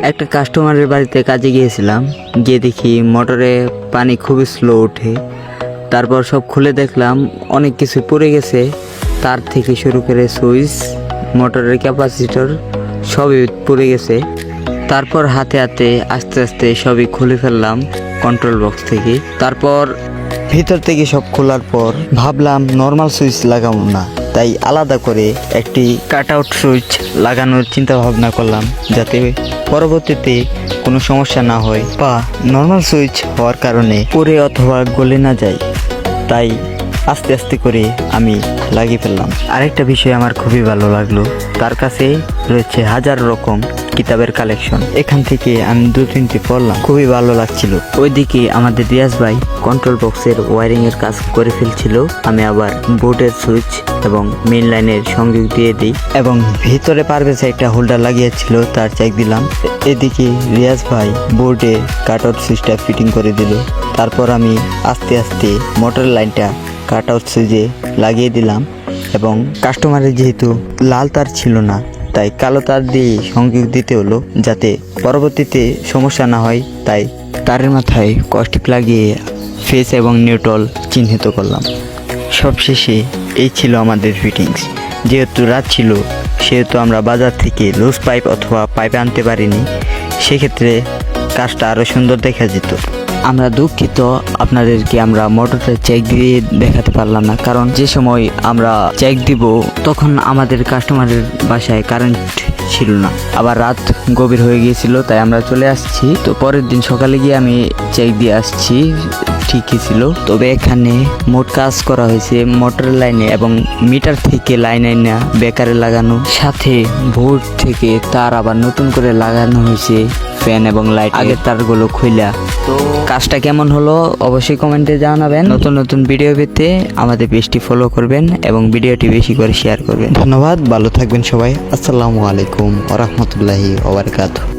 একটা কাস্টমারের বাড়িতে কাজে গিয়েছিলাম, গিয়ে দেখি মোটরে পানি খুবই স্লো ওঠে। তারপর সব খুলে দেখলাম অনেক কিছু পড়ে গেছে, তার থেকে শুরু করে সুইচ, মোটরের ক্যাপাসিটর সবই পড়ে গেছে। তারপর হাতে হাতে আস্তে আস্তে সবই খুলে ফেললাম কন্ট্রোল বক্স থেকে। তারপর ভিতর থেকে সব খোলার পর ভাবলাম নর্মাল সুইচ লাগাবো না, তাই আলাদা করে একটি কাট আউট সুইচ লাগানোর চিন্তা ভাবনা করলাম, যাতে পরবর্তীতে কোনো সমস্যা না হয় বা নর্মাল সুইচ হওয়ার কারণে পড়ে অথবা গলে না যায়। তাই আস্তে আস্তে করে আমি লাগিয়ে ফেললাম। আরেকটা বিষয় আমার খুবই ভালো লাগলো, তার কাছে রয়েছে হাজার রকম কিতাবের কালেকশন। এখান থেকে আমি 2-3টি পড়লাম, খুবই ভালো লাগছিল। ওইদিকে আমাদের রিয়াজ ভাই কন্ট্রোল বক্সের ওয়ারিং এর কাজ করে ফেলছিল। আমি আবার বোর্ডের সুইচ এবং মেইন লাইনের সংযোগ দিয়ে দিই এবং ভিতরে পারভেজ একটা হোল্ডার লাগিয়েছিল, তার চেক দিলাম। এদিকে রিয়াজ ভাই বোর্ডে কাট আউট সুইচটা ফিটিং করে দিল। তারপর আমি আস্তে আস্তে মোটর লাইনটা কাট আউট সুইচে লাগিয়ে দিলাম এবং কাস্টমারের যেহেতু লাল তার ছিল না, তাই কালো তার দিয়ে সংযোগ দিতে হলো, যাতে পরবর্তীতে সমস্যা না হয়। তাই তারের মাথায় কস্টিক লাগিয়ে ফেস এবং নিউট্রাল চিহ্নিত করলাম। সবশেষে এই ছিল আমাদের ফিটিংস। যেহেতু রাত ছিল, সেহেতু আমরা বাজার থেকে লুজ পাইপ অথবা পাইপ আনতে পারিনি, সেক্ষেত্রে কাজটা আরও সুন্দর দেখা যেত। আমরা দুঃখিত, আপনাদেরকে আমরা মোটরটা চেক দিয়ে দেখাতে পারলাম না, কারণ যে সময় আমরা চেক দিব তখন আমাদের কাস্টমারের বাসায় কারেন্ট ছিল না, আবার রাত গভীর হয়ে গিয়েছিল, তাই আমরা চলে আসছি। তো পরের দিন সকালে গিয়ে আমি চেক দিয়ে আসছি, ঠিকই ছিল। তবে এখানে মোট কাজ করা হয়েছে মোটরের লাইনে এবং মিটার থেকে লাইন আইনা বেকারে লাগানো, সাথে বোর্ড থেকে তার আবার নতুন করে লাগানো হয়েছে ফ্যান এবং লাইট, আগের তারগুলো খুইলা। তো কাজটা কেমন হলো অবশ্যই কমেন্টে জানাবেন। নতুন নতুন ভিডিও পেতে আমাদের পেজটি ফলো করবেন এবং ভিডিওটি বেশি করে শেয়ার করবেন। ধন্যবাদ, ভালো থাকবেন সবাই। আসসালামু আলাইকুম ওয়া রাহমাতুল্লাহি ওয়া বারাকাতুহু।